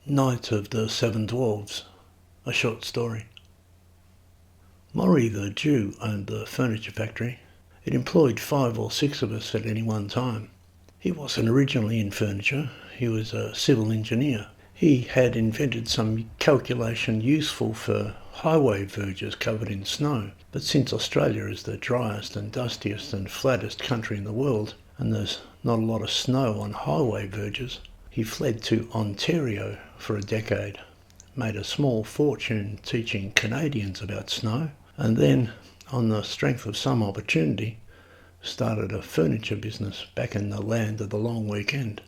Night of the Seven Dwarves, a short story. Maury the Jew owned the furniture factory. It employed 5 or 6 of us at any one time. He wasn't originally in furniture, he was a civil engineer. He had invented some calculation useful for highway verges covered in snow, but since Australia is the driest and dustiest and flattest country in the world, and there's not a lot of snow on highway verges, he fled to Ontario for a decade, made a small fortune teaching Canadians about snow, and then, on the strength of some opportunity, started a furniture business back in the land of the long weekend.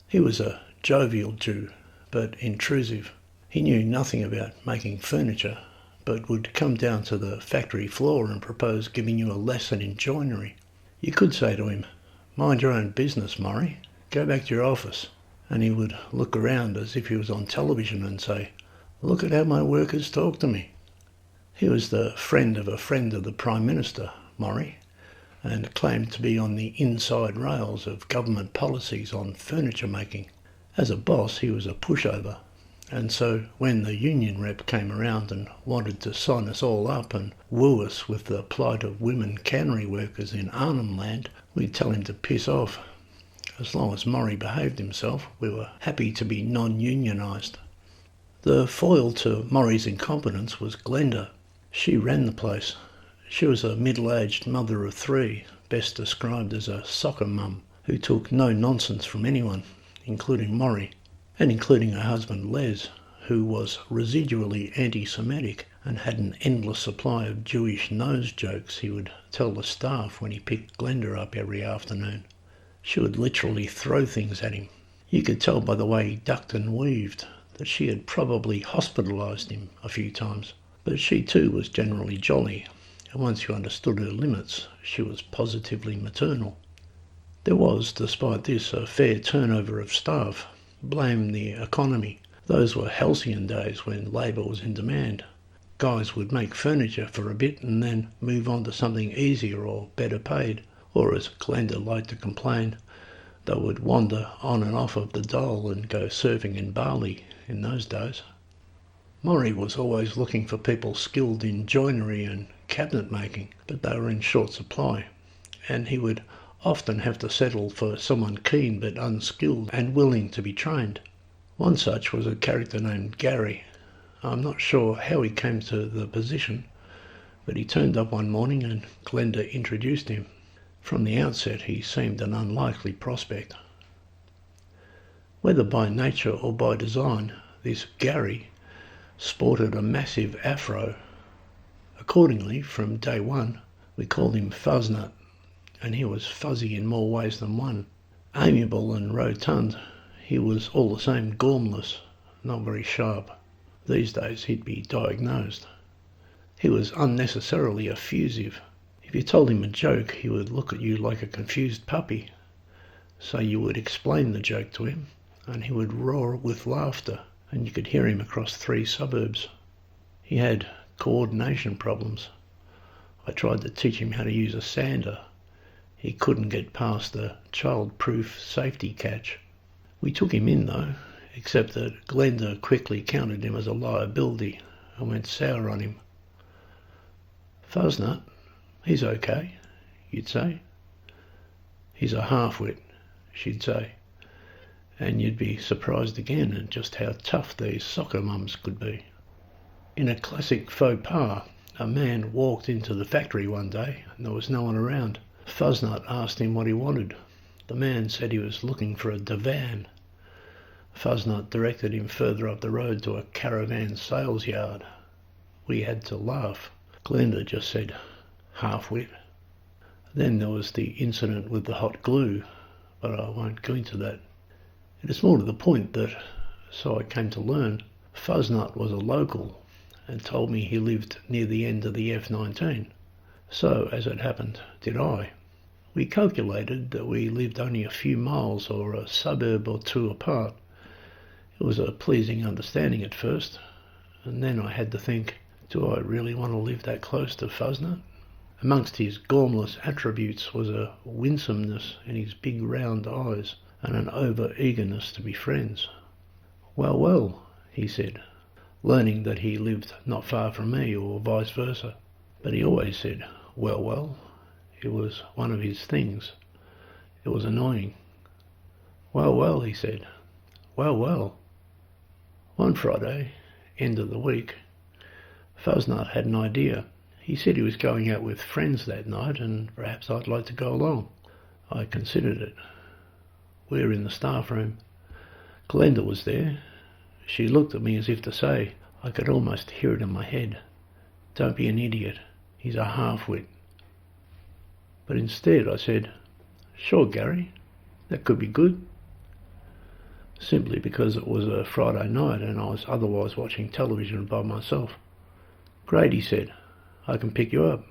He was a jovial Jew, but intrusive. He knew nothing about making furniture, but would come down to the factory floor and propose giving you a lesson in joinery. You could say to him, "Mind your own business, Murray. Go back to your office." And he would look around as if he was on television and say, "Look at how my workers talk to me." He was the friend of the Prime Minister, Maury, and claimed to be on the inside rails of government policies on furniture making. As a boss, he was a pushover, and so when the union rep came around and wanted to sign us all up and woo us with the plight of women cannery workers in Arnhem Land, we'd tell him to piss off. As long as Maury behaved himself, we were happy to be non-unionised. The foil to Maury's incompetence was Glenda. She ran the place. She was a middle-aged mother of 3, best described as a soccer mum, who took no nonsense from anyone, including Maury, and including her husband Les, who was residually anti-Semitic and had an endless supply of Jewish nose jokes he would tell the staff when he picked Glenda up every afternoon. She would literally throw things at him. You could tell by the way he ducked and weaved that she had probably hospitalised him a few times. But she too was generally jolly, and once you understood her limits, she was positively maternal. There was, despite this, a fair turnover of staff. Blame the economy. Those were halcyon days when labour was in demand. Guys would make furniture for a bit and then move on to something easier or better paid. Or, as Glenda liked to complain, they would wander on and off of the dole and go surfing in Bali in those days. Maury was always looking for people skilled in joinery and cabinet making, but they were in short supply, and he would often have to settle for someone keen but unskilled and willing to be trained. One such was a character named Gary. I'm not sure how he came to the position, but he turned up one morning and Glenda introduced him. From the outset he seemed an unlikely prospect. Whether by nature or by design, this Gary sported a massive afro. Accordingly, from day one, we called him Fuzznut, and he was fuzzy in more ways than one. Amiable and rotund, he was all the same gormless, not very sharp. These days he'd be diagnosed. He was unnecessarily effusive. If you told him a joke, he would look at you like a confused puppy. So you would explain the joke to him, and he would roar with laughter, and you could hear him across 3 suburbs. He had coordination problems. I tried to teach him how to use a sander. He couldn't get past the child-proof safety catch. We took him in though, except that Glenda quickly counted him as a liability and went sour on him. "Fuzznut, he's okay," you'd say. "He's a half-wit," she'd say. And you'd be surprised again at just how tough these soccer mums could be. In a classic faux pas, a man walked into the factory one day and there was no one around. Fuzznut asked him what he wanted. The man said he was looking for a divan. Fuzznut directed him further up the road to a caravan sales yard. We had to laugh. Glenda just said, "Half-wit." Then there was the incident with the hot glue, but I won't go into that. It is more to the point that, so I came to learn, Fuzznut was a local and told me he lived near the end of the F19. So, as it happened, did I. We calculated that we lived only a few miles or a suburb or 2 apart. It was a pleasing understanding at first, and then I had to think, do I really want to live that close to Fuzznut? Amongst his gormless attributes was a winsomeness in his big round eyes and an over-eagerness to be friends. "Well, well," he said, learning that he lived not far from me or vice versa. But he always said, "Well, well." It was one of his things. It was annoying. "Well, well," he said. "Well, well." One Friday, end of the week, Fuzznut had an idea. He said he was going out with friends that night and perhaps I'd like to go along. I considered it. We were in the staff room. Glenda was there. She looked at me as if to say, I could almost hear it in my head, "Don't be an idiot. He's a half-wit." But instead I said, "Sure, Gary, that could be good." Simply because it was a Friday night and I was otherwise watching television by myself. "Great," he said. "I can pick you up."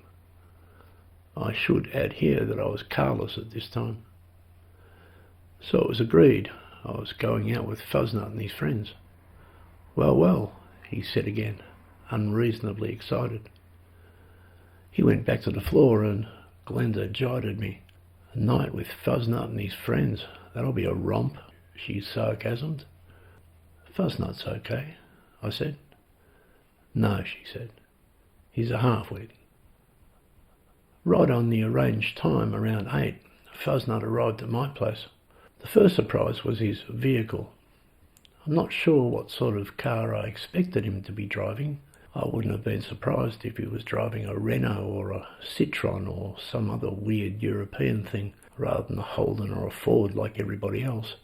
I should add here that I was carless at this time. So it was agreed. I was going out with Fuzznut and his friends. "Well, well," he said again, unreasonably excited. He went back to the floor and Glenda jided me. "A night with Fuzznut and his friends, that'll be a romp," she sarcasmed. "Fuzznut's okay," I said. "No," she said. "He's a half-wit." Right on the arranged time, around 8, Fuzznut arrived at my place. The first surprise was his vehicle. I'm not sure what sort of car I expected him to be driving. I wouldn't have been surprised if he was driving a Renault or a Citroën or some other weird European thing, rather than a Holden or a Ford like everybody else.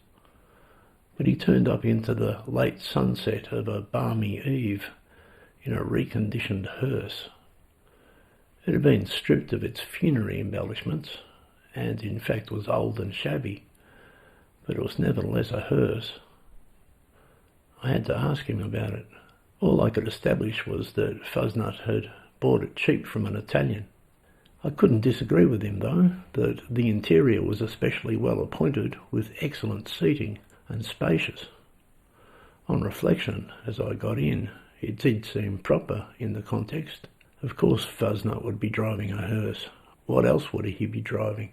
But he turned up into the late sunset of a balmy eve in a reconditioned hearse. It had been stripped of its funerary embellishments, and in fact was old and shabby, but it was nevertheless a hearse. I had to ask him about it. All I could establish was that Fuzznut had bought it cheap from an Italian. I couldn't disagree with him, though, that the interior was especially well appointed, with excellent seating and spacious. On reflection, as I got in, it did seem proper in the context. Of course Fuzznut would be driving a hearse. What else would he be driving?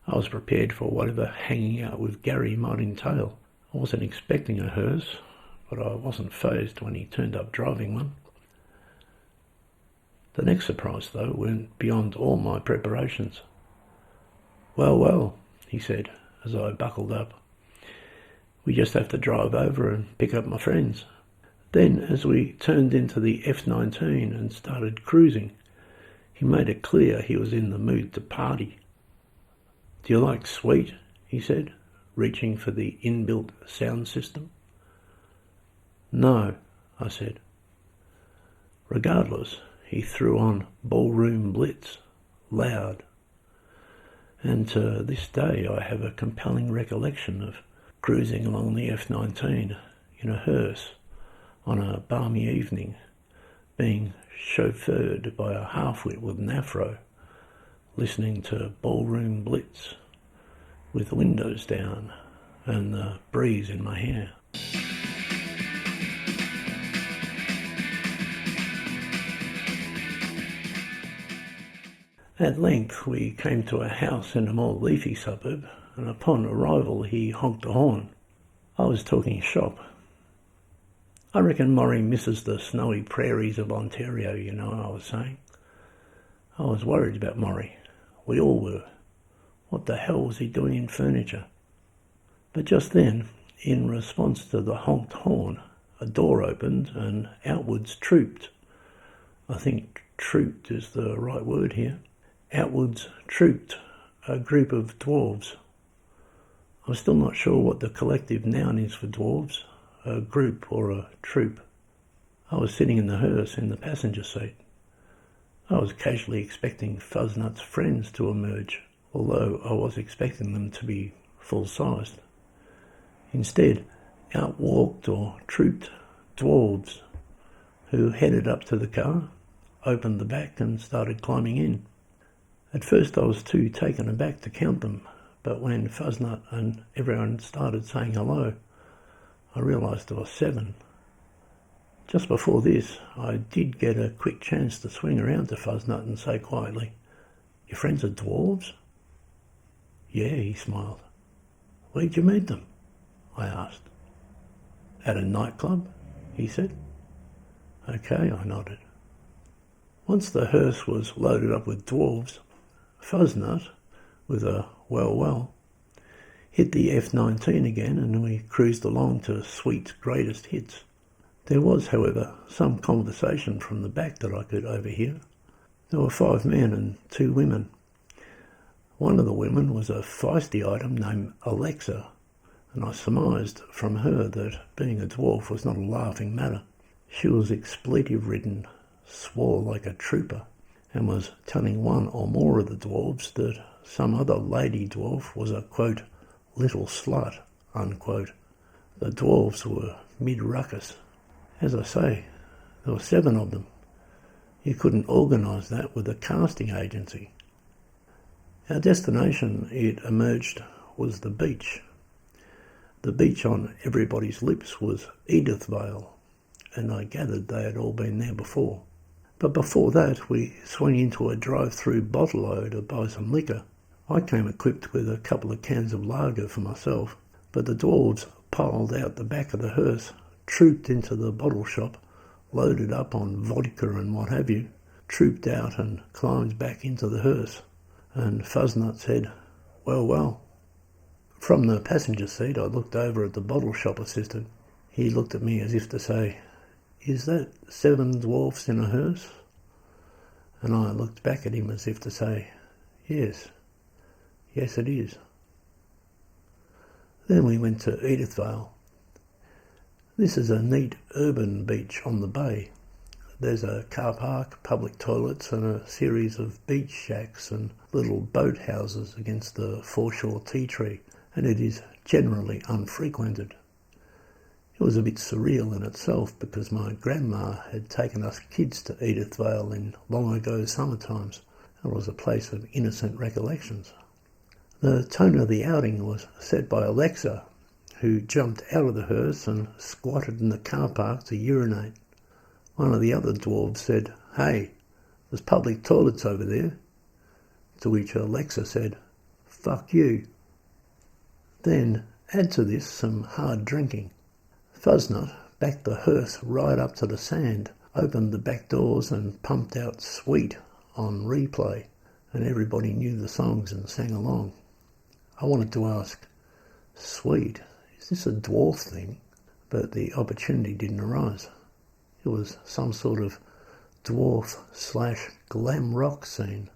I was prepared for whatever hanging out with Gary might entail. I wasn't expecting a hearse, but I wasn't fazed when he turned up driving one. The next surprise, though, went beyond all my preparations. "Well, well," he said, as I buckled up. "We just have to drive over and pick up my friends." Then, as we turned into the F-19 and started cruising, he made it clear he was in the mood to party. "Do you like sweet?" he said, reaching for the inbuilt sound system. "No," I said. Regardless, he threw on Ballroom Blitz, loud. And to this day I have a compelling recollection of cruising along the F-19 in a hearse on a balmy evening, being chauffeured by a half-wit with an afro, listening to Ballroom Blitz with the windows down and the breeze in my hair. At length we came to a house in a more leafy suburb, and upon arrival he honked the horn. I was talking shop. "I reckon Maury misses the snowy prairies of Ontario, you know," I was saying. I was worried about Maury. We all were. What the hell was he doing in furniture? But just then, in response to the honked horn, a door opened and outwards trooped. I think trooped is the right word here. Outwards trooped a group of dwarves. I'm still not sure what the collective noun is for dwarves, a group or a troop. I was sitting in the hearse in the passenger seat. I was casually expecting Fuzznut's friends to emerge, although I was expecting them to be full-sized. Instead, out walked or trooped dwarves, who headed up to the car, opened the back and started climbing in. At first I was too taken aback to count them, but when Fuzznut and everyone started saying hello, I realised there were 7. Just before this, I did get a quick chance to swing around to Fuzznut and say quietly, "Your friends are dwarves?" "Yeah," he smiled. "Where'd you meet them?" I asked. At a nightclub? He said. Okay, I nodded. Once the hearse was loaded up with dwarves, Fuzznut, with a well, hit the F-19 again and we cruised along to Sweet's greatest hits. There was, however, some conversation from the back that I could overhear. There were 5 men and 2 women. One of the women was a feisty item named Alexa, and I surmised from her that being a dwarf was not a laughing matter. She was expletive-ridden, swore like a trooper, and was telling one or more of the dwarves that some other lady dwarf was a, quote, little slut, unquote. The dwarves were mid-ruckus. As I say, there were 7 of them. You couldn't organise that with a casting agency. Our destination, it emerged, was the beach. The beach on everybody's lips was Edithvale, and I gathered they had all been there before. But before that, we swung into a drive-through bottle-o to buy some liquor. I came equipped with a couple of cans of lager for myself, but the dwarves piled out the back of the hearse, trooped into the bottle shop, loaded up on vodka and what have you, trooped out and climbed back into the hearse. And Fuzznut said, well. From the passenger seat, I looked over at the bottle shop assistant. He looked at me as if to say, is that 7 dwarfs in a hearse? And I looked back at him as if to say, yes it is. Then we went to Edithvale. This is a neat urban beach on the bay. There's a car park, public toilets and a series of beach shacks and little boat houses against the foreshore tea tree, and it is generally unfrequented. It was a bit surreal in itself because my grandma had taken us kids to Edithvale in long ago summer times. It was a place of innocent recollections. The tone of the outing was set by Alexa, who jumped out of the hearse and squatted in the car park to urinate. One of the other dwarves said, hey, there's public toilets over there. To which Alexa said, fuck you. Then add to this some hard drinking. Fuzznut backed the hearse right up to the sand, opened the back doors and pumped out Sweet on replay, and everybody knew the songs and sang along. I wanted to ask, Sweet, is this a dwarf thing? But the opportunity didn't arise. It was some sort of dwarf/glam rock scene.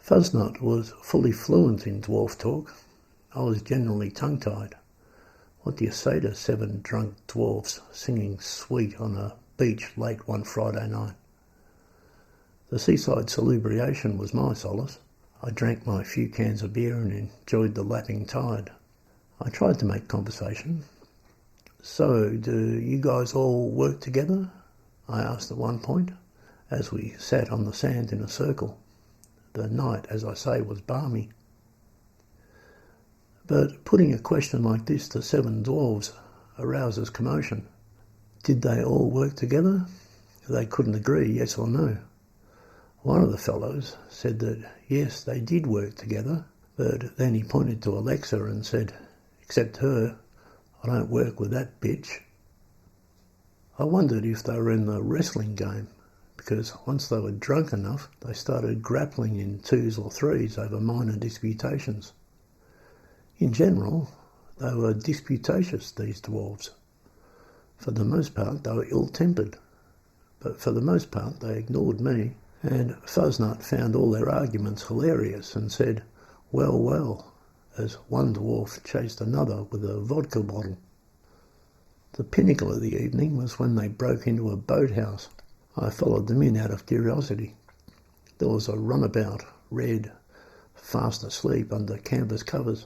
Fuzznut was fully fluent in dwarf talk. I was generally tongue-tied. What do you say to 7 drunk dwarfs singing Sweet on a beach late one Friday night? The seaside salubriation was my solace. I drank my few cans of beer and enjoyed the lapping tide. I tried to make conversation. So, do you guys all work together? I asked at one point, as we sat on the sand in a circle. The night, as I say, was balmy. But putting a question like this to 7 dwarves arouses commotion. Did they all work together? They couldn't agree, yes or no. One of the fellows said that yes, they did work together, but then he pointed to Alexa and said, except her, I don't work with that bitch. I wondered if they were in the wrestling game, because once they were drunk enough, they started grappling in 2s or 3s over minor disputations. In general, they were disputatious, these dwarves. For the most part, they were ill-tempered, but for the most part, they ignored me, and Fuzznut found all their arguments hilarious and said, well, as one dwarf chased another with a vodka bottle. The pinnacle of the evening was when they broke into a boathouse. I followed them in out of curiosity. There was a runabout, red, fast asleep under canvas covers.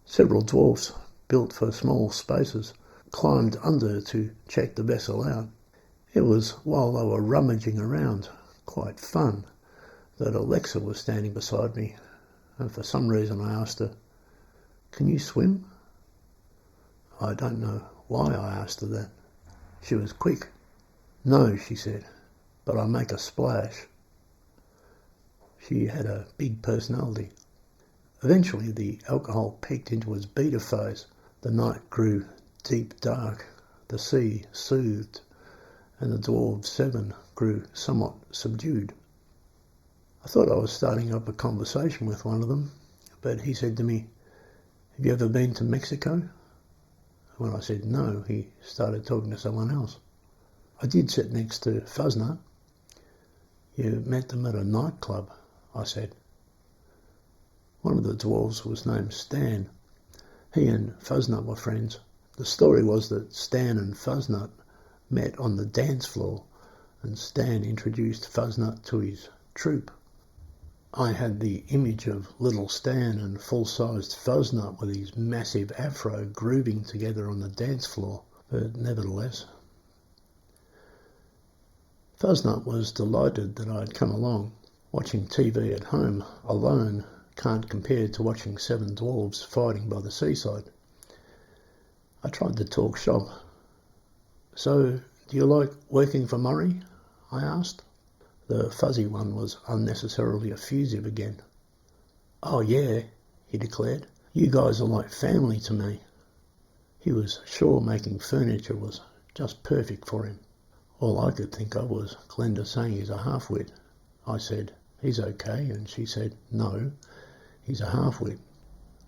Several dwarfs, built for small spaces, climbed under to check the vessel out. It was while they were rummaging around, quite fun, that Alexa was standing beside me, and for some reason I asked her, "Can you swim?" I don't know why I asked her that. She was quick. "No," she said, "but I make a splash." She had a big personality. Eventually the alcohol peaked into its beta phase. The night grew deep dark, the sea soothed, and the Dwarves 7 grew somewhat subdued. I thought I was starting up a conversation with one of them, but he said to me, "Have you ever been to Mexico?" When I said no, he started talking to someone else. I did sit next to Fuzznut. "You met them at a nightclub," I said. One of the dwarves was named Stan. He and Fuzznut were friends. The story was that Stan and Fuzznut met on the dance floor, and Stan introduced Fuzznut to his troupe. I had the image of little Stan and full-sized Fuzznut with his massive afro grooving together on the dance floor, but nevertheless. Fuzznut was delighted that I'd come along. Watching TV at home alone can't compare to watching 7 dwarves fighting by the seaside. I tried to talk shop. "So, do you like working for Murray?" I asked. The fuzzy one was unnecessarily effusive again. "Oh yeah," he declared. "You guys are like family to me." He was sure making furniture was just perfect for him. All I could think of was Glenda saying he's a half-wit. I said, "He's okay," and she said, "No, he's a half-wit."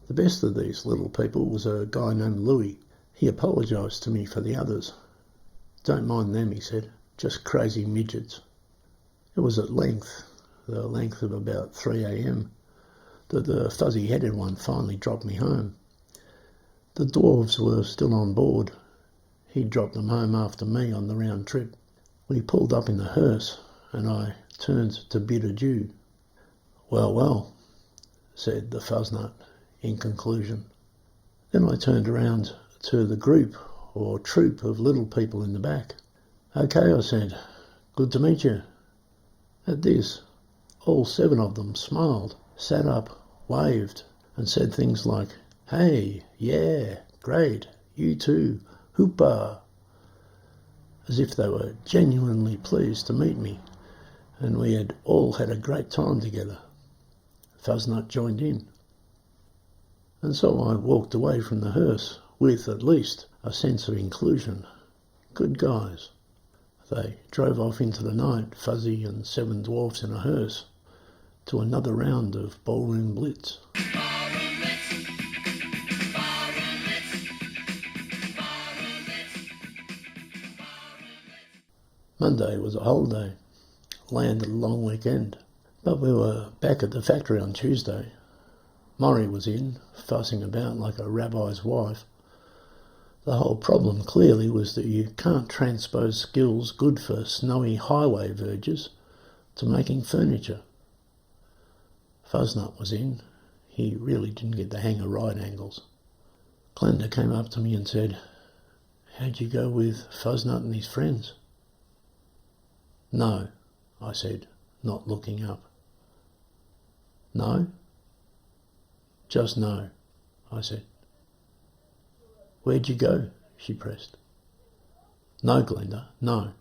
The best of these little people was a guy named Louis. He apologised to me for the others. "Don't mind them," he said, "just crazy midgets." It was at the length of about 3 a.m, that the fuzzy-headed one finally dropped me home. The dwarves were still on board. He dropped them home after me on the round trip. We pulled up in the hearse, and I turned to bid adieu. "Well, well," said the Fuzznut in conclusion. Then I turned around to the group or troop of little people in the back. "Okay," I said, "good to meet you." At this, all 7 of them smiled, sat up, waved, and said things like, "Hey, yeah, great, you too, hoopa," as if they were genuinely pleased to meet me, and we had all had a great time together. Fuzznut joined in. And so I walked away from the hearse with, at least, a sense of inclusion. Good guys. They drove off into the night, Fuzzy and 7 dwarfs in a hearse, to another round of ballroom blitz. Monday was a holiday, landed a long weekend, but we were back at the factory on Tuesday. Murray was in, fussing about like a rabbi's wife. The whole problem clearly was that you can't transpose skills good for snowy highway verges to making furniture. Fuzznut was in. He really didn't get the hang of right angles. Glenda came up to me and said, "How'd you go with Fuzznut and his friends?" "No," I said, not looking up. "No?" "Just no," I said. "Where'd you go?" she pressed. "No, Glenda, no."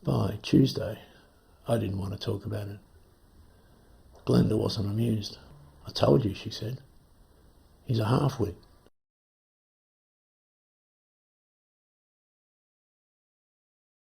By Tuesday, I didn't want to talk about it. Glenda wasn't amused. "I told you," she said. "He's a half-wit."